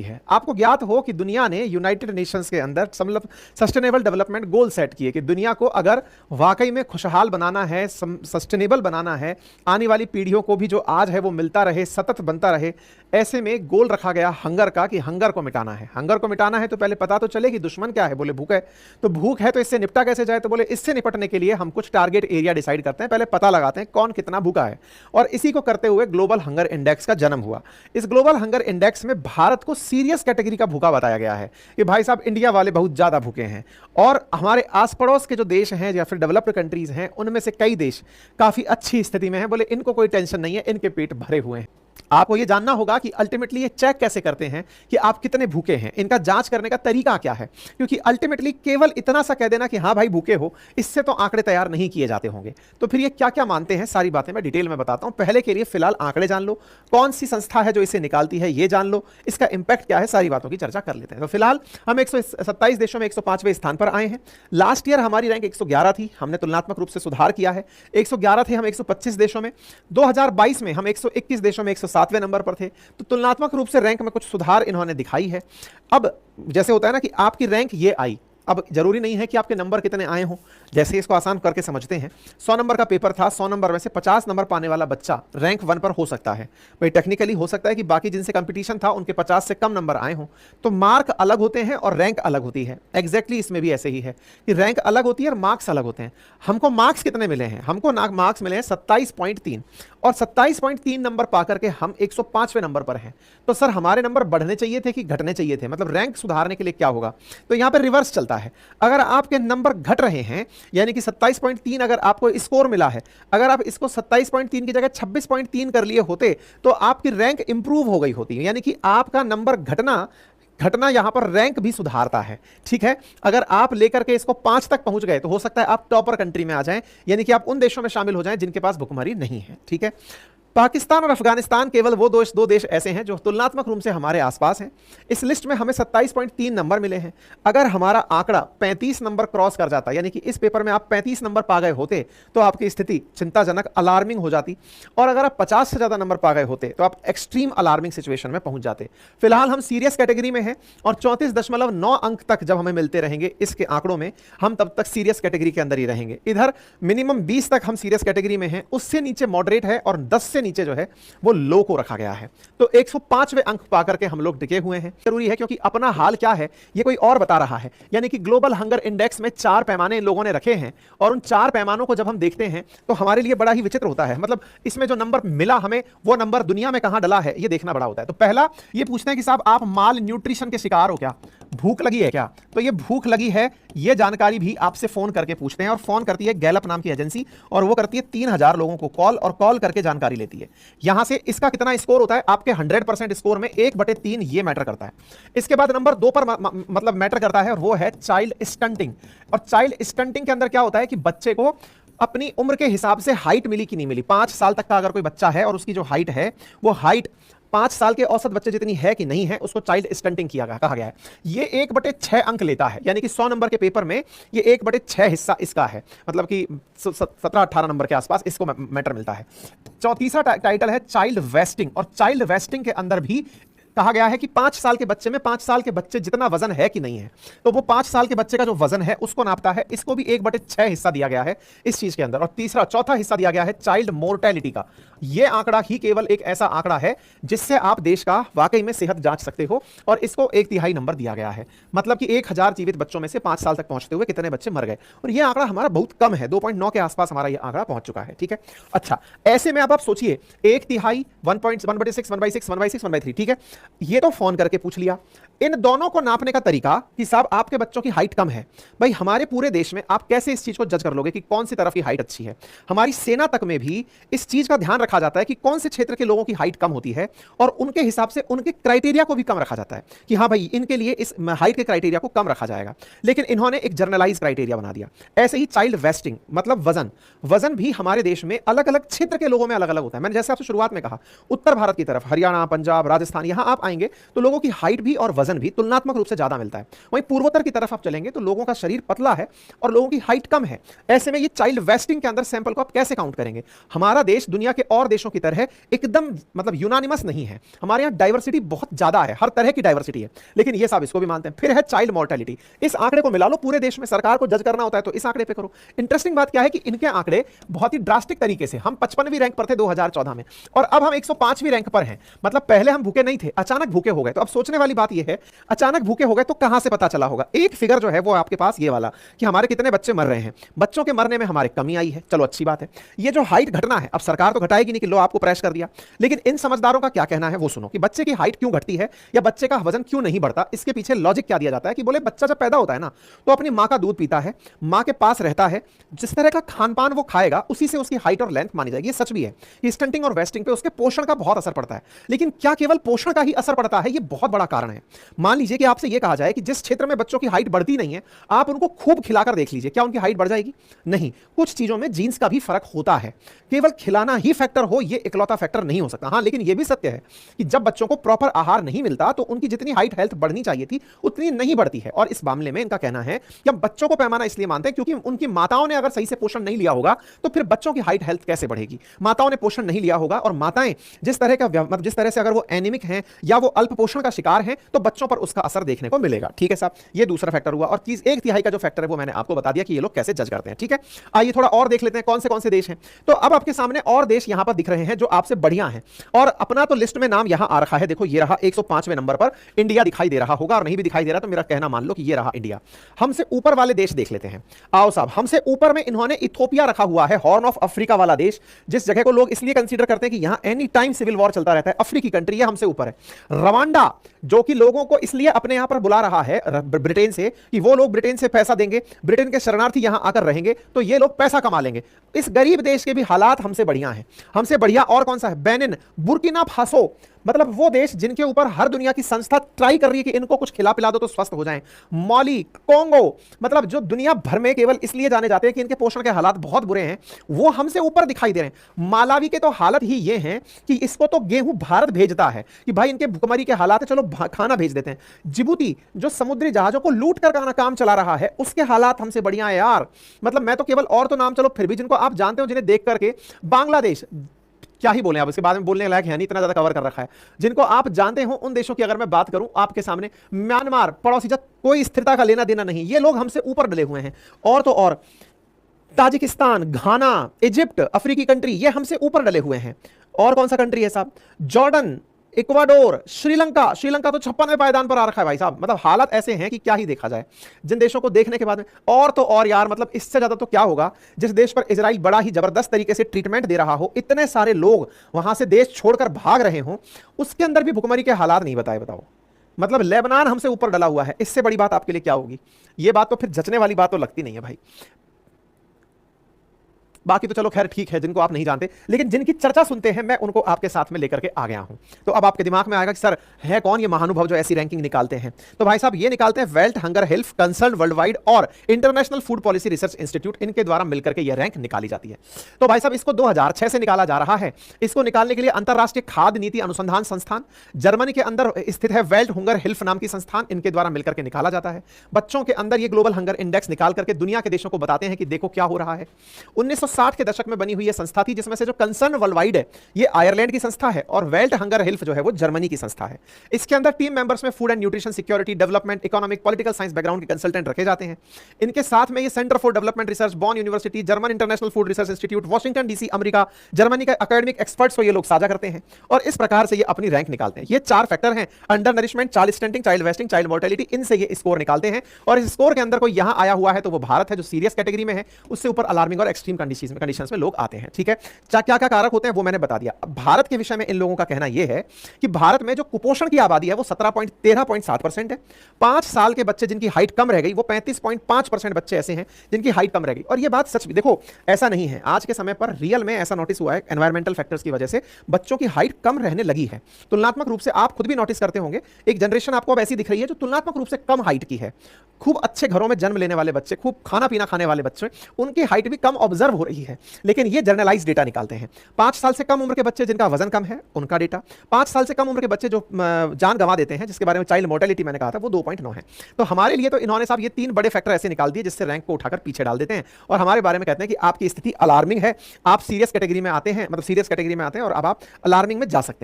है। आपको ज्ञात हो कि दुनिया ने यूनाइटेड नेशंस के अंदर सस्टेनेबल डेवलपमेंट गोल सेट किए कि दुनिया को अगर वाकई में खुशहाल बनाना है, सस्टेनेबल बनाना है, आने वाली पीढ़ियों को भी जो आज है वो मिलता रहे, सतत बनता रहे, ऐसे में गोल रखा गया हंगर का कि हंगर को मिटाना है। हंगर को मिटाना है तो पहले पता तो चले कि दुश्मन क्या है। बोले भूख है, तो भूख है तो इससे निपटा कैसे जाए, तो बोले इससे निपटने के लिए हम कुछ टारगेट एरिया डिसाइड करते हैं, पहले पता लगाते हैं कौन कितना भूखा है, और इसी को करते हुए ग्लोबल हंगर इंडेक्स का जन्म हुआ। इस ग्लोबल हंगर इंडेक्स में भारत को सीरियस कैटेगरी का भूखा बताया गया है कि भाई साहब इंडिया वाले बहुत ज्यादा भूखे हैं, और हमारे आस पड़ोस के जो देश हैं या फिर डेवलप्ड कंट्रीज हैं उनमें से कई देश काफी अच्छी स्थिति में हैं, बोले इनको कोई टेंशन नहीं है, इनके पेट भरे हुए हैं। आपको यह जानना होगा कि अल्टीमेटली ये चेक कैसे करते हैं कि आप कितने भूखे हैं, इनका जांच करने का तरीका क्या है, क्योंकि अल्टीमेटली केवल इतना सा कह देना कि हाँ भाई भूखे हो, इससे तो आंकड़े तैयार नहीं किए जाते होंगे। तो फिर ये क्या क्या मानते हैं, सारी बातें मैं डिटेल में बताता हूं। पहले के लिए फिलहाल आंकड़े जान लो, कौन सी संस्था है जो इसे निकालती है ये जान लो, इसका इंपैक्ट क्या है, सारी बातों की चर्चा कर लेते हैं। तो फिलहाल हम 127 देशों में 105वें स्थान पर आए हैं। लास्ट ईयर हमारी रैंक 111 थी, हमने तुलनात्मक रूप से सुधार किया है। 111 थे हम 125 देशों में। 2022 में हम 121 देशों में 107वें नंबर पर थे, तो तुलनात्मक रूप से रैंक में कुछ सुधार इन्होंने दिखाई है। अब जैसे होता है ना कि आपकी रैंक ये आई, अब जरूरी नहीं है कि आपके नंबर कितने आए हों, जैसे इसको आसान करके समझते हैं। 100 नंबर का पेपर था, 100 नंबर में से 50 नंबर पाने वाला बच्चा रैंक 1 पर हो सकता है। भाई टेक्निकली हो सकता है कि बाकी जिनसे कंपटीशन था उनके 50 से कम नंबर आए हों, तो मार्क अलग होते हैं और रैंक अलग होती है। एग्जैक्टली इसमें भी ऐसे ही है कि रैंक अलग होती है और मार्क्स अलग होते हैं। हमको मार्क्स कितने मिले हैं, हमको मार्क्स मिले हैं 27.3, और 27.3 नंबर पाकर के हम 105वें नंबर पर हैं। तो सर हमारे नंबर बढ़ने चाहिए थे कि घटने चाहिए थे, मतलब रैंक सुधारने के लिए क्या होगा, तो यहां पर रिवर्स चलता है। अगर आपके नंबर घट रहे हैं, यानी कि 27.3 अगर आपको स्कोर मिला है, अगर आप इसको 27.3 की जगह 26.3 कर लिए होते तो आपकी रैंक इंप्रूव हो गई होती, यानी कि आपका नंबर घटना यहां पर रैंक भी सुधारता है। ठीक है, अगर आप लेकर के इसको 5 तक पहुंच गए तो हो सकता है आप टॉपर कंट्री में आ जाएं, यानी कि आप उन देशों में शामिल हो जाएं जिनके पास भुखमरी नहीं है। ठीक है, पाकिस्तान और अफगानिस्तान केवल वो दो देश ऐसे हैं जो तुलनात्मक रूप से हमारे आसपास हैं। इस लिस्ट में हमें 27.3 नंबर मिले हैं। अगर हमारा आंकड़ा 35 नंबर क्रॉस कर जाता, यानी कि इस पेपर में आप 35 नंबर पा गए होते तो आपकी स्थिति चिंताजनक अलार्मिंग हो जाती, और अगर आप 50 से ज्यादा नंबर पा गए होते तो आप एक्सट्रीम अलार्मिंग सिचुएशन में पहुंच जाते। फिलहाल हम सीरियस कैटेगरी में हैं, और 34.9 अंक तक जब हमें मिलते रहेंगे इसके आंकड़ों में, हम तब तक सीरियस कैटेगरी के अंदर ही रहेंगे। इधर मिनिमम 20 तक हम सीरियस कैटेगरी में हैं, उससे नीचे मॉडरेट है, और 10 से नीचे जो है वो लो को रखा गया है। तो 105वें अंक पाकर के हम लोग टिके हुए हैं। जरूरी है क्योंकि अपना हाल क्या है ये कोई और बता रहा है, यानी कि ग्लोबल हंगर इंडेक्स में 4 पैमाने इन लोगों ने रखे हैं, और उन 4 पैमानों को जब हम देखते हैं तो हमारे लिए बड़ा ही विचित्र होता है। मतलब इसमें जो नंबर मिला हमें, वो नंबर दुनिया में कहां डला है ये देखना बड़ा होता है। तो पहला ये पूछते हैं कि साहब आप माल न्यूट्रिशन के शिकार हो क्या, भूख लगी है क्या, तो ये भूख लगी है ये जानकारी भी आपसे फोन करके पूछते हैं, और फोन करती है गैलप नाम की एजेंसी, और वो करती है 3000 लोगों को कॉल, और कॉल करके जानकारी लेती है। यहां से इसका कितना स्कोर होता है, आपके 100% स्कोर में 1/3 ये मैटर करता है। इसके बाद नंबर 2 पर मतलब मैटर करता है, और वो है चाइल्ड स्टंटिंग। और चाइल्ड स्टंटिंग के अंदर क्या होता है कि बच्चे को अपनी उम्र के हिसाब से हाइट मिली कि नहीं मिली। 5 साल तक का अगर कोई बच्चा है और उसकी जो हाइट है वो हाइट 5 साल के औसत बच्चे जितनी है कि नहीं है, उसको चाइल्ड स्टंटिंग कहा गया है। ये 1/6 अंक लेता है, यानी कि 100 नंबर के पेपर में ये 1/6 हिस्सा इसका है, मतलब कि 17-18 नंबर के आसपास इसको मैटर मिलता है। तीसरा टाइटल है चाइल्ड वेस्टिंग, और चाइल्ड वेस्टिंग के अंदर भी कहा गया है कि 5 साल के बच्चे में 5 साल के बच्चे जितना वजन है कि नहीं है, तो वो 5 साल के बच्चे का जो वजन है उसको नापता है। इसको भी 1/6 हिस्सा दिया गया है इस चीज के अंदर। और चौथा हिस्सा दिया गया है चाइल्ड मोर्टेलिटी का। यह आंकड़ा ही केवल एक ऐसा आंकड़ा है जिससे आप देश का वाकई में सेहत जांच सकते हो, और इसको 1/3 नंबर दिया गया है, मतलब कि 1000 जीवित बच्चों में से 5 साल तक पहुंचते हुए कितने बच्चे मर गए, और यह आंकड़ा हमारा बहुत कम है, 2.9 के आसपास हमारा यह आंकड़ा पहुंच चुका है। ठीक है, अच्छा ऐसे में अब आप सोचिए 1/3, 1/6, 1/6, 1/6, 1/3, ठीक है, ये तो फोन करके पूछ लिया। इन दोनों को नापने का तरीका कि साहब आपके बच्चों की हाइट कम है, भाई हमारे पूरे देश में आप कैसे इस चीज को जज कर लोगे कि कौन सी तरफ की हाइट अच्छी है। हमारी सेना तक में भी इस चीज का ध्यान रखा जाता है कि कौन से क्षेत्र के लोगों की हाइट कम होती है, और उनके हिसाब से उनके क्राइटेरिया को भी कम रखा जाता है कि हाँ भाई इनके लिए इस हाइट के क्राइटेरिया को कम रखा जाएगा। लेकिन इन्होंने एक जर्नलाइज क्राइटेरिया बना दिया। ऐसे ही चाइल्ड वेस्टिंग मतलब वजन भी हमारे देश में अलग अलग क्षेत्र के लोगों में अलग अलग होता है। मैंने जैसे आपसे शुरुआत में कहा, उत्तर भारत की तरफ हरियाणा, पंजाब, राजस्थान, यहां आप आएंगे तो लोगों की हाइट भी और वजन भी तुलनात्मक रूप से ज्यादा मिलता है। वहीं पूर्वोत्तर की तरफ आप चलेंगे तो लोगों का शरीर पतला है और लोगों की हाइट कम है। ऐसे में ये चाइल्ड वेस्टिंग के अंदर सैंपल को आप कैसे काउंट करेंगे? हमारा देश दुनिया के और देशों की तरह एकदम मतलब यूनानिमस नहीं है, हमारे यहाँ डाइवर्सिटी बहुत ज्यादा है, हर तरह की डाइवर्सिटी है, लेकिन ये सब इसको भी मानते हैं। फिर है चाइल्ड मोर्टेलिटी, इस आंकड़े को मिला लो पूरे देश में, सरकार को जज करना होता है तो इस आंकड़े पे करो। इंटरेस्टिंग बात क्या है कि इनके आंकड़े बहुत ही ड्रास्टिक तरीके से, हम 55वीं रैंक पर थे 2014 में और अब हम 105वीं रैंक पर हैं। मतलब पहले हम भूखे नहीं थे, अचानक भूखे हो गए। तो अब सोचने वाली बात यह है, अचानक भूखे हो गए तो कहां से पता चला होगा? एक फिगर जो है वो आपके पास ये वाला कि हमारे कितने बच्चे मर रहे हैं, बच्चों के मरने में हमारे कमी आई है, चलो अच्छी बात है। ये जो हाइट घटना है, अब सरकार तो घटाएगी नहीं कि लो आपको क्रैश कर दिया, लेकिन इन समझदारों का क्या कहना है वो सुनो कि बच्चे की हाइट क्यों घटती है या बच्चे का वजन क्यों नहीं बढ़ता। इसके पीछे लॉजिक क्या दिया जाता है कि बोले बच्चा जब पैदा होता है ना तो अपनी मां का दूध पीता है, मां के पास रहता है, जिस तरह का खान पान वो खाएगा उसी से उसकी हाइट और लेंथ मानी जाएगी। ये सच भी है कि स्टंटिंग और वेस्टिंग पे उसके पोषण का बहुत असर पड़ता है। लेकिन क्या केवल पोषण का ही असर पड़ता है? ये बहुत बड़ा कारण है। मान लीजिए कि आपसे ये कहा जाए कि जिस क्षेत्र में बच्चों की हाइट बढ़ती नहीं है आप उनको खूब खिलाकर देख लीजिए, क्या उनकी हाइट बढ़ जाएगी? नहीं, कुछ चीजों में जीन्स का भी फर्क होता है। केवल खिलाना ही फैक्टर हो ये इकलौता फैक्टर नहीं हो सकता। हाँ, लेकिन यह भी सत्य है कि जब बच्चों को प्रॉपर आहार नहीं मिलता तो उनकी जितनी हाइट हेल्थ बढ़नी चाहिए थी उतनी नहीं बढ़ती है। और इस मामले में इनका कहना है कि हम बच्चों को पैमाना इसलिए मानते हैं क्योंकि उनकी माताओं ने अगर सही से पोषण नहीं लिया होगा तो फिर बच्चों की हाइट हेल्थ कैसे बढ़ेगी? माताओं ने पोषण नहीं लिया होगा और माताएं जिस तरह से अगर वो एनीमिक हैं या वो अल्प पोषण का शिकार हैं तो बच्चों पर उसका असर देखने को मिलेगा। ठीक है साहब, ये दूसरा फैक्टर हुआ। और चीज 1/3 का जो फैक्टर है वो मैंने आपको बता दिया कि ये लोग कैसे जज करते हैं। ठीक है, आइए थोड़ा और देख लेते हैं कौन से देश हैं। तो अब आपके सामने और देश यहां पर दिख रहे हैं जो आपसे बढ़िया हैं और अपना तो लिस्ट में नाम यहां आ रखा है। देखो ये रहा 105वें नंबर पर इंडिया दिखाई दे रहा होगा, और नहीं भी दिखाई दे रहा तो मेरा कहना मान लो कि ये रहा इंडिया। हमसे ऊपर वाले देश देख लेते हैं। आओ साहब, हमसे ऊपर में इन्होंने इथोपिया रखा हुआ है, हॉर्न ऑफ अफ्रीका वाला देश, जिस जगह को लोग इसलिए कंसीडर करते हैं कि यहां एनी टाइम सिविल वॉर चलता रहता है। अफ्रीकी कंट्री है, हमसे ऊपर है। रवांडा, जो कि लोगों को इसलिए अपने यहां पर बुला रहा है ब्रिटेन से कि वो लोग ब्रिटेन से पैसा देंगे, ब्रिटेन के शरणार्थी यहां आकर रहेंगे तो ये लोग पैसा कमा लेंगे। इस गरीब देश के भी हालात हमसे बढ़िया हैं। हमसे बढ़िया और कौन सा है? बेनिन, बुर्किना फासो, मतलब वो देश जिनके ऊपर हर दुनिया की संस्था ट्राई कर रही है कि इनको कुछ खिला पिला दो तो स्वस्थ हो जाएं। माली, कोंगो, मतलब जो दुनिया भर में केवल इसलिए जाने जाते हैं कि इनके पोषण के हालात बहुत बुरे हैं, वो हमसे ऊपर दिखाई दे रहे हैं। मालावी के तो हालत ही ये है कि इसको तो गेहूं भारत भेजता है कि भाई इनके भुखमरी के हालात है, चलो खाना भेज देते हैं। जिबूती, जो समुद्री जहाजों को लूट कर काम चला रहा है, उसके हालात हमसे बढ़िया है यार। मतलब मैं तो केवल और तो नाम चलो फिर भी जिनको आप जानते हो, जिन्हें देख करके, बांग्लादेश, क्या ही बोले आप, उसके बाद में बोलने लायक है नहीं, इतना ज्यादा कवर कर रखा है। जिनको आप जानते हो उन देशों की अगर मैं बात करूं आपके सामने, म्यांमार पड़ोसी, जब कोई स्थिरता का लेना देना नहीं, ये लोग हमसे ऊपर डले हुए हैं। और तो और ताजिकिस्तान, घाना, इजिप्ट, अफ्रीकी कंट्री, ये हमसे ऊपर डले हुए हैं। और कौन सा कंट्री है साहब? Jordan, Ecuador, Sri Lanka. श्रीलंका तो 56वें पायदान पर आ रखा है भाई साहब। मतलब हालत ऐसे हैं कि क्या ही देखा जाए जिन देशों को देखने के बाद में। और तो और यार, मतलब इससे ज्यादा तो क्या होगा, जिस देश पर इजराइल बड़ा ही जबरदस्त तरीके से ट्रीटमेंट दे रहा हो, इतने सारे लोग वहां से देश छोड़कर भाग रहे हो, उसके अंदर भी भुखमरी के हालात नहीं बताए। बताओ, मतलब लेबनान हमसे ऊपर डला हुआ है। इससे बड़ी बात आपके लिए क्या होगी? ये बात तो फिर जचने वाली बात तो लगती नहीं है भाई। बाकी तो चलो खैर ठीक है, जिनको आप नहीं जानते, लेकिन जिनकी चर्चा सुनते हैं मैं उनको आपके साथ में लेकर के आ गया हूं। तो अब आपके दिमाग में आएगा कि सर है कौन ये महानुभव जो ऐसी रैंकिंग निकालते हैं? तो भाई साहब ये निकालते हैं wealth, hunger, health concern world wide और international food policy research institute, इनके द्वारा मिलकर के यह रैंक निकाली जाती है। तो भाई साहब इसको 2006 से निकाला जा रहा है। इसको निकालने के लिए अंतरराष्ट्रीय खाद्य नीति अनुसंधान संस्थान, जर्मनी के अंदर स्थित है वेल्थ, हंगर, हेल्थ नाम की संस्थान, इनके द्वारा मिलकर के निकाला जाता है। बच्चों के अंदर ये ग्लोबल हंगर इंडेक्स निकाल करके दुनिया के देशों को बताते हैं कि देखो क्या हो रहा है। 1960 के दशक में बनी हुई ये संस्था थी, जिसमें से जो कंसर्न वर्ल्ड वाइड है ये आयरलैंड की संस्था है और वेल्थ, हंगर, हेल्थ जो है वो जर्मनी की संस्था है। इसके अंदर टीम मेंबर्स में food and nutrition, security, development, economic, political science background के कंसल्टेंट रखे जाते हैं। इनके साथ में ये centre for development research, Bonn university, German international food research institute, Washington DC, America, Germany के एकेडमिक एक्सपर्ट्स को ये लोग साझा करते हैं और इस प्रकार से ये अपनी रैंक निकालते हैं। ये 4 फैक्टर हैं, under nourishment, child stunting, child wasting, child mortality, इनसे ये स्कोर निकालते हैं। और इस स्कोर के अंदर कोई यहां आया हुआ है तो वो भारत है, जो सीरियस कैटेगरी में है। उससे ऊपर अलार्मिंग और एक्सट्रीम कंडीशंस में लोग आते हैं। ठीक है, क्या क्या कारक होते हैं वो मैंने बता दिया। भारत के विषय में इन लोगों का कहना यह है कि भारत में जो कुपोषण की आबादी है वो 13.7% है। 5 साल के बच्चे जिनकी हाइट कम रह गई वो 35.5% बच्चे ऐसे हैं जिनकी हाइट कम रह गई। और ये बात सच भी, देखो ऐसा नहीं है, आज के समय पर रियल में ऐसा नोटिस हुआ है, एनवायरमेंटल फैक्टर्स की वजह से बच्चों की हाइट कम रहने लगी है। तुलनात्मक रूप से आप खुद भी नोटिस करते होंगे, एक जनरेशन आपको अब ऐसी दिख रही है जो तुलनात्मक रूप से कम हाइट की है। खूब अच्छे घरों में जन्म लेने वाले बच्चे, खूब खाना पीना खाने वाले बच्चे, उनकी हाइट भी कम ऑब्जर्व हो रही रही है, लेकिन ये जर्नलाइज डेटा निकालते हैं। 5 साल से कम उम्र के बच्चे जिनका वजन कम है उनका डेटा, 5 साल से कम उम्र के बच्चे जो जान गंवा देते हैं, जिसके बारे में चाइल्ड मोर्टेलिटी मैंने कहा था, वो 2.9 है। तो हमारे लिए तो इन्होंने साहब ये 3 बड़े फैक्टर ऐसे निकाल दिए जिससे रैंक को उठाकर पीछे डाल देते हैं और हमारे बारे में कहते हैं कि आपकी स्थिति अलार्मिंग है, आप सीरियस कैटेगरी में आते हैं, मतलब सीरियस कैटेगरी में आते हैं और अब आप अलार्मिंग में जा सकते हैं।